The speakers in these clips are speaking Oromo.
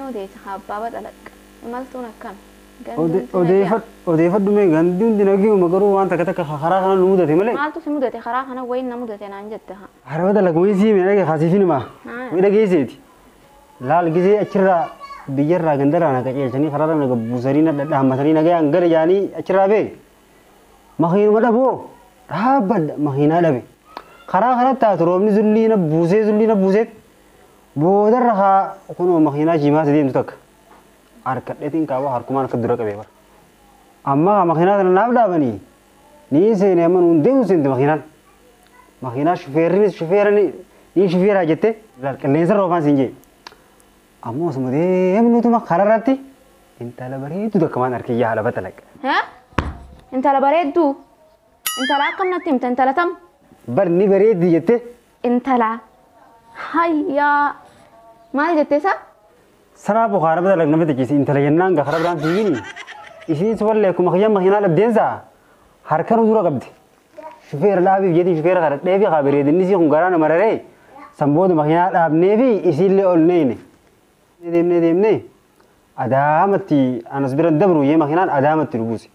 وديت خابا بدلك مالتون كان odeeffadhu mee gandi hundi nageeyuma garuu waan takka takka karaa kana nu mudate malee maaltu si mudate karaa kana wayin na mudate naan jette ha haraba dalak wayii sii mee dhagee kaasiifin maa way dhageesseeti laal gisee achirraa biyyarraa gandarraa na qaceelchanii karaarra naga buusanii na dhadhaammatanii nagayaan gara jaanii achirraa bee makiinuma dhaboo dhaabbadha makiinaa dhabe karaa kanatti taatu roobni zullii na buuseet boodarra haa kunoo makiinaa jimaa deemtu takka arkadheetiin qabu harkumaan akka dura qabee bara amma makiinaa kana naaf dhaabanii ni seenee amma nuun deemu seente makiinaa shufeerani ni shufeeraa jette qilleensa roobaan siin jee ammoo osuma deemnutuma kararratti intala bareeddu takka maan harkee yaa halaba talaqa. Intala bareeddu intala akkam natti himta intala tam. Barni bareeddi jette. Intala hayyaa maal jettee saa? Saraa bukaara badalak nama tachiisi intala jennaan gafara biraan fiigini isiin suballee akkuma kiyyan makiinaa dhabdeensaa harka nu dura qabdi shufeera dhaabiif jedhi shufeera kadhadhee fi bareedinni isii kun garaa nama raree sanbooda makiinaa dhaabnee fi isiillee ol neene deemnee adaamatti anas bira dabru yee makiinaan adaamatti nu buuse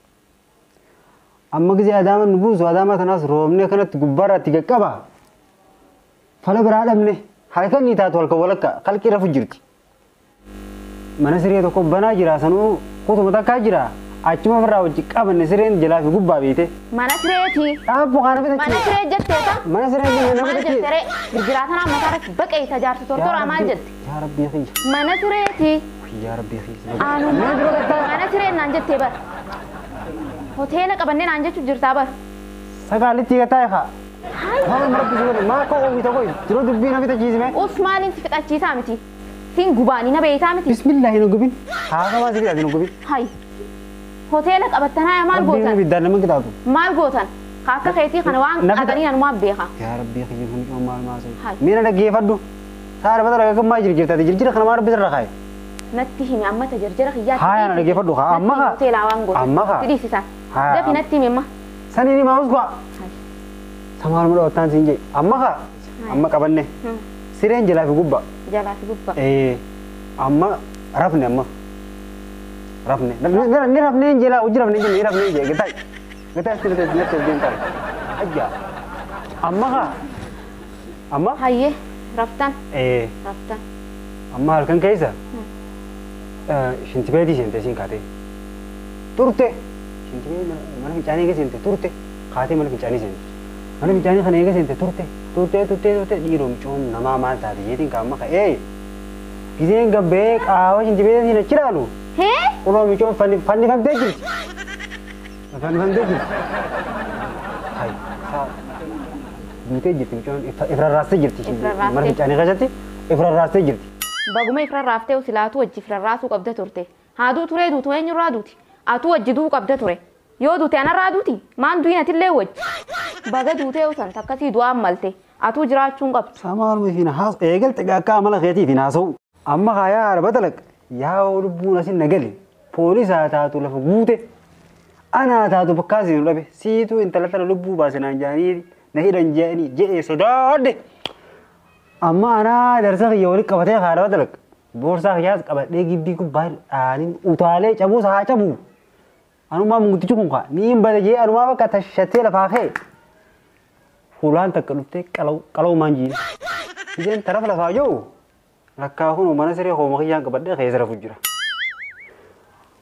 amma gisee adaama nu buusu adaama kanaas roobnee kanatti gubbaarratti qaqqaba fala biraa dhabne halkan ni taatu halkan walakka qalqii rafu jirti. Mana siree tokko banaa jira sanuu kutuma takkaa jira achuma birraa wajji qabanne sireen jalaa fi gubbaa beete. Mana sireeti. Dhaabbo kana bitachi. Mana siree jetteeta. Mana siree jennee nama bitachi. Maal jettere girgiraatanaa mataa irratti baqee tajaarsa tortoraa maal jette. Yaa Rabbii xiyya. Mana sireeti. Yaa Rabbii xiyya. Mana sireen naan jettee bar. Hoteela qabannee naan jechuun jirtaa bar. Sagaalitti gataa eegaa. Haa marabbi siree maa koo oomisha tokko yeroo dubbii na bitachiisime. Usmaaniin si fixachiisaa miti. Sin gubani na beeytaa miti. Bismillah hin gubin. Haa kama sibi adin gubin. Hai. Hoteela qabattanaa maal gootan? Biddaan nama kitaatu. Maal gootan? Akka keetii kana waan qadanii nan waan beeka. Yaa Rabbi xiyya kun maal maasoo. Miina dhageeffadhu. Saara badala gaggammaa jirjirtaati jirjira kana maal bidirra kaaye. Natti himi amma tajarjara kiyyaatti. Haa yana dhageeffadhu haa amma haa. Hoteelaa waan gootan. Amma haa. Tidhiisisan. Dafi natti himi amma. Sanii ni maa'us kuwa. Samaal mudhaa ottaan siin jee. Amma haa. Amma qabanne. Sireen jalaa fi gubbaa. Jalaa fi gubbaa. Amma rafne amma rafne ni rafne jela ujra rafne ni rafne je getai sirte nete dental ajja amma hayye raftan raftan amma halkan kaisa shintibeedi sente sin kate turte shintibeedi mana fincani ke sente turte kate mana fincani sente mana fincani khane ke sente turte diro mchon nama mal ta yedin ka amma Gizeen gabbee qaawwa shintibeetii na chiraalu. Kunoo michoon fannifamtee jirti. Fannifamtee jirti. Hai saa duutee jirti michoon ifrarraastee jirti. Mana fincaanii keessatti ifrarraastee jirti. Baguma ifrarraaftee usilaatu wajji ifrarraasuu qabda turte. Haaduu turee duutu eenyurraa duuti. Atuu wajji duu qabda ture. Yoo duute anarraa duuti maan duwinatillee wajji. Baga duutee usan takkasii du'aan malte. Atuu jiraachuun qabdu. Samaan mifiina haas eegalte akka amala keetiitiin haasa'u. Amma kaayaa arba dalaq yaa lubbuun asin nagali poolisaa taatu lafa guute anaa taatu bakkaa siin dhabe siituu intala tana lubbuu baasinaan jaanii na hidhan jeeni jedhee sodaadhe amma anaa darsa kiyya walitti qabatee kaa arba dalaq boorsaa kiyyaas qabadhee gibbii gubbaa dhaaniin utaalee cabuus haa cabu anumaa mungutichi kun kaa niin bada jee anumaa bakka tashattee lafaa ka'e fuulaan takka dhuftee qalawumaan jiine ijeen tarafa lafaa yoo Rakkaa kun mana siree hooma kiyyaan qabadhee keessa rafu jira.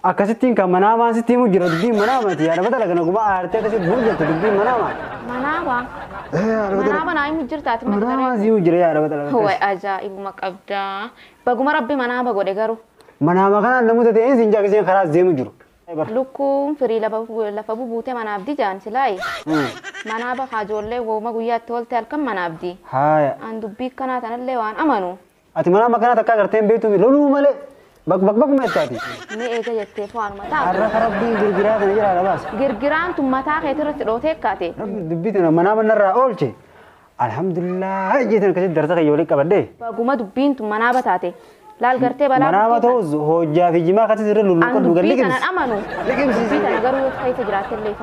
Akkasittiin kan manaamaan sittiin mujjira dubbiin manaamaati yaada bata lagana guma aartee akkasitti burjattu dubbiin manaamaa. Manaama. Manaama naa himu jirtaati. Manaamaa sii mujjira yaada bata lagana. Hooy ajaa'ibuma qabdaa. Baguma rabbi manaama godhe garuu. Manaama kanaan namoota ta'een siin jaakkiseen karaa deemu jiru. Lukkuun firii lafa bubuutee manaabdi jaan silaayi. Manaaba haajoollee wooma guyyaatti oolte halkan manaabdi. Haaya. An dubbii kanaa tanallee waan amanu. Ati mana makana takka agarteen beektu loluu malee bakuma ettaati. Ni eega jettee fo'aan mataa. Har'a rabbiin girgiraa kana jira alabaas. Girgiraan tun mataa keetii irratti dhootee kaate. Rabbi dubbiitiin manaa manarraa oolche. Alhamdulillah jeetiin akkasitti darsa kiyya walitti qabadhee. Baguma dubbiin tun manaa bataate. Laal gartee balaa. Manaa ta'us hojjaa fi jimaa akkasitti irra luluu kan dhugan liqimsi. An amanu. Liqimsi kana garuu yoo keessa jiraatellee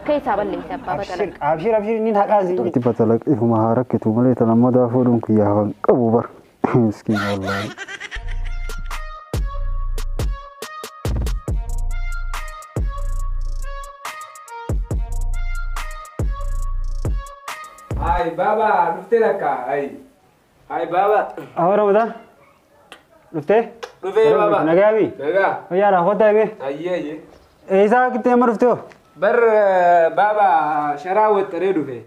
keessa balleessa abbaa batala. Abshir niin haqaasi. Itti batala ifuma haa rakkitu malee tan ammoo daafuu dhuun kiyyaa qabu bar. Miskiin wallahi. Ay baba, dhufte lakka. Ay baba. Ahora Ramadan. Rufte? Dhufe baba. Nagami. Nagaa. Yara khota me. Ayye. Isa kitte amar rufte. Bar baba sharaa waxxaree dhufe.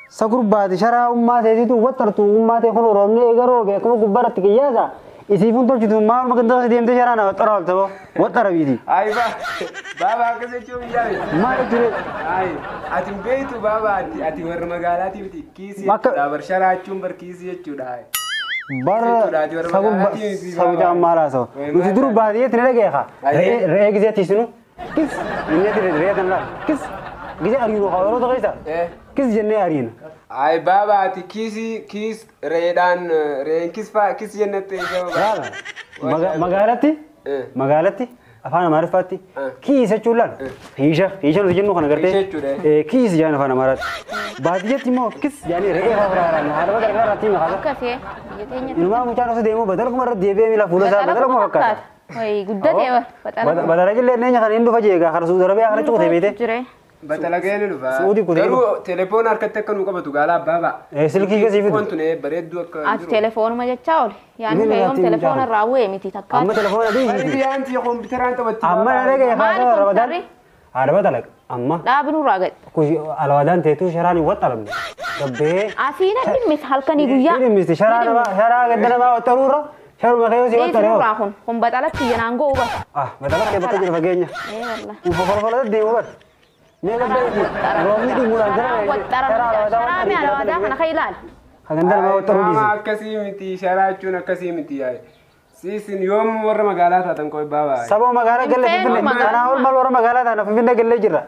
Sakur baadi shara umma te tu wattartu umma te khono romne egaro be kuma gubbarat kiyasa. Isi fun tolchitu maal maganda demte shara na wattaral tabo. Wattara bidi. Ay baba akkasii jechuun yaade. Maal jire? Ay ati beeytu baba ati warra magaalaati miti kiisii Bakka- jechuudha bar sharaa jechuun bar kiisii jechuudha. Bar sabuja amara so. Nuti duru baadi yet ne geha. Re gizati sunu. Kis inne dire re tan la. Kis gize arino khawro to gaisa. Kis jenne arina. Ay baba ati kiis reedhaan reen kis jennette Yala. Magaalatti afaan amaariffatti kiisa chuulan hiisha nuti jennu kana Hiisha gartee jechuudha. kiis jaan afaan amaaraatti baadiyyatti immoo kis jaanii re'ee faafaraaraan haadha gargaaraatti hima haala Akkasii biyya teenya. inumaa mucaan osoo deemu badaluma irratti deebi'ee miila fuula isaa badaluma fakkaata. Wayi guddatee baxala. Badala jillee neenya kan hin dhufa jeegaa kana suuta rabee kana cuqutee beete. Jire. Batalagee ni dhufa. Suudii kutee Garuu telefoon harkatti akka nu qabatu gaala baba. Silkii gasii fidu. Wantu ne bareedduu akka Ati telefoonuma jechaa oole. Yaani Inni fe'uun natti telefoona mucaa. irraa bu'ee miti takkaa. Amma telefoona Bari dhii. biyyaan tiya kompiitaraan taphatti. Amma na dhagee Maali haasa rabadaan. kompiitarri? Haadha badala amma Dhaabni irraa gadi. kushi alwadaan teetu sharaan hin waxxalamne. Gabbee. Asiin dhimmis halkanii guyyaa. Dhimmisti sharaa gadda namaa waxxaruurra sharuma kee si waxxare. Dhiisirraa kun baxalatti yanaan ga'u bara. Badala kee bakka jiru fageenya. Walla. Uffata deemu bar. Mee gadda roobni dhimuudhaan Sharaa mi'a alawaadaa kana kan ilaali. Haganda namaa waxxaruu Mama dhiisi. akkasii miti sharaa jechuun akkasii miti yaa'e. Siisin yoom warra magaalaa taatan koo baaba. Saba magaalaa galle Finfinnee finfinne magaalaa. kanaa ol mal warra magaalaa taana finfinne galle jirra.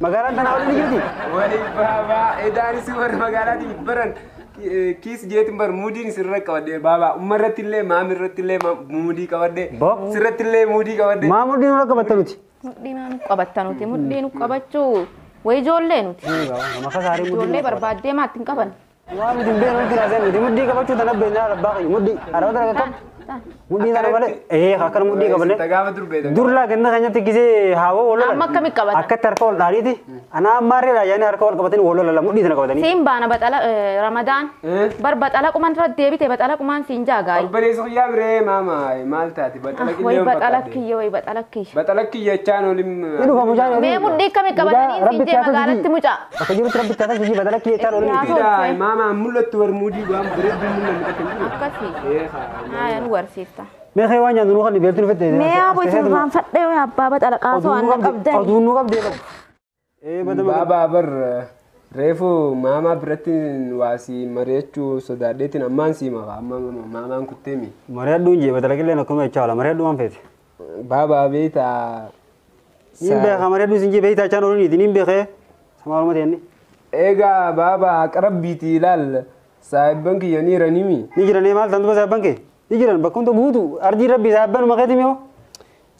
Magaalaan tana ol ni jirti. Wali baaba edaanis warra magaalaatiin baran kiis jeetiin bar muudiin sirra qabadde baaba ummarratti illee maamirratti illee muudii qabadde Bo. sirratti illee muudii qabadde. Maamuddiin ol qabatta nuti. Mudhiin nu qabatta nuti. Mudhiin nu qabachuu wayi ijoollee nuti. Maka saarii Ijoollee muddiin. barbaaddee maatti hin qaban. Waan nuti hin beeknu nuti naasee nuti muddii qabachuu tana beeknaa labbaa qayyu muddii. Araba tana qaqqab. Muddii tana malee akkana muddii qabanne. Gaafa durbeedha. Durlaa ganna keenyatti gisee haawaa wal lolan. Amma akkami qabatan? Akkatti harka ol dhaadhiiti. Anaa ammaarreedha yaani harka wal qabatanii wal lolan muddii tana qabatanii. Siin baana baxala Ramadaan. Bar baxala quman irra deebite baxala qumaan siin jaagaayi. Obboleessa guyyaa biree maama maal taati baxala Wayi qillee baxala kiyya wayi baxala kiyya. Baxala kiyyachaan olim. Ni dhufa mucaan. Mee mudhii akkami qabatanii siin jee magaalatti mucaa. Bakka jirutti rabbi taataa jijii badala kiyyachaan olii. Yaa. Maama mul'attu war muudii waan bareedduu mul'atu akka jiru. Akkasii. Haa nu barsiifta. Mee kee waan nyaannu nu kan beeltu nu fedde. Mee yaa boy sirraan fadhee wayi abbaa baxala qaasoo waan na qabdan. Oduun nu qabdee qabu. Badama. Baabaa bar reefu maamaa biratti waasii mari'achuu sodaadheetiin ammaan sii maka amma maamaan kutteemi. Mari'adhuun jee badala qilleen akkuma jechaa ola mari'adhu waan feete. Baabaa beeytaa. Niin beekaa mari'adhu sin jee beeytaa chaan oliniiti niin beekee samaaluma teenni. Egaa baabaa qarabbiiti ilaal saayibban kiyya ni ranimi. Ni jiran maal tantu saabban kee? Ni jiran bakkumta guutu arjii rabbi saabban makeeti mi'oo?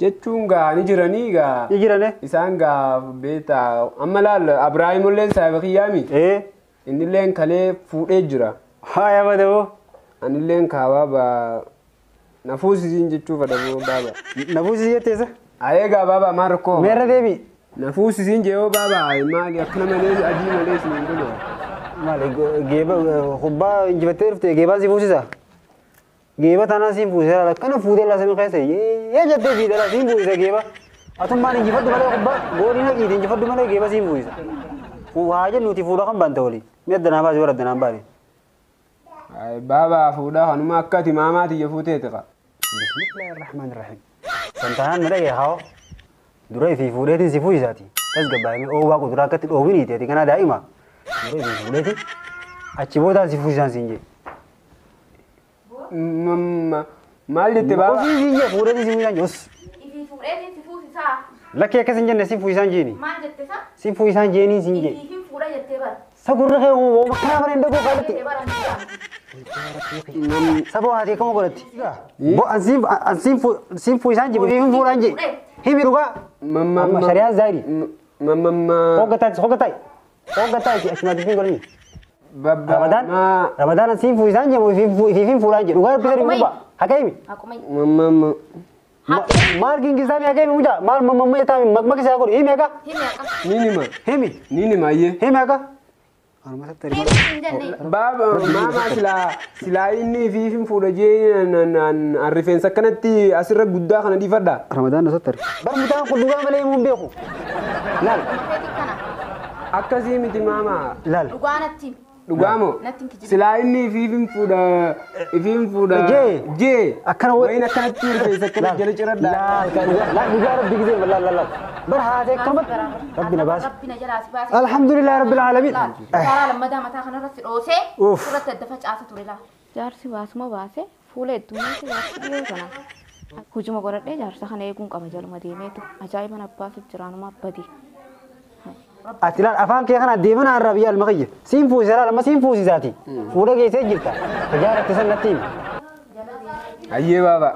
Jechuun gaa ni jiranii gaa. Ni jiran Isaan gaa beektaa amma laal Abiraahimulleen saayiba kiyyaami. Innilleen kalee fuudhee jira. Haa yaaba ta'uu. Anilleen kaabaa nafuusisiin jechuu fadhaboo baaba. Nafuusisii jetteessa? Egaa baaba maal rakkoo? Meerra deebi. Nafuusisiin jeeoo baaba maali akkana malee adii malee isin hin bulu. Maali geeba kubbaa injifattee dhuftee geebaan si fuusisa? Geeba taanaan siin fuusisa akkana fuutee laasame keessa yee jettee fiidala siin fuusisa geeba. Atummaan injifadhu malee kubbaa goolii naqiiti injifadhu malee geeba siin fuusisa. Haa jennuuti fuudha kan baante waliin. Mee addanaa baasii bara addanaan baane. Baaba fuudhaa kanuma akka ati maamaa tiyya fuuteeti qa. Bismillahirrahmanirrahim. Santaanaan na dhagee haa dura fi fuudheetiin si fuusisaati. Tas gabbaa'imee oowwaa kuduraa akkatti dhoowwiniiti ati kanaa daa'ima. Dura fi fuudheetiin achi boodaan si fuusisaan siin jee. Maal jette baaba? Ofii siin jee fuudheetiin si fuusisaan jos. Ifi fuudheetiin si fuusisaa. Lakkee akkas hin jenne si fuusisaan jeeni. Maal jette sa? Si fuusisaan jeeniin siin jee. Ifi fuudha jettee bara. Sagurra kee woo kanaa mana hin dhagoo kaalatti. Jettee bara Sabo haati kama godhatti. Bo ansiin fuusisaan jee fi fuudhaan jee. Himi dhugaa. Amma shari'aan zaari. Hoggataa achumaatti godhani. Ramadaan ansiin fuusisaan jee fi fuudhaan jee dhugaa bisa dhugaa. Hakeemi. Maal gingisaa mi hakeemi muja maal mamma etaa makmaki isaa godhu himi akka. Ninima. Himi. Ninima ayyee. Himi akka. أنا ما ستري بابا ماما سلا إني في فولاجي الرفين سكنتي أسرع جدا خنا دي فردا رمضان ستري برمضان كل يوم ملي مون بيخو لا أكاسي متي ماما لا Lugamo. Sila ini film fuda. J. Akan وين أكنت تير في سكر جل جرد لا بجارة بيجي لا برهاته كرمت ربنا باس الحمد لله رب العالمين لما دام تاخنا رأس الأوسة صورة الدفع عاصة تريلا جارسي باسمه باسه فولة الدنيا سياسية كنا هجوم قرر ليه جارسة خنا يكون كمجال مدينته أجايب أنا باس الجرانو ما بدي أتلان أفهم كي أنا ديمنا الربيع المغيب سين فوزي لما سين فوزي ذاتي فولا جيسي جلتا تجارة تسنتين أيه بابا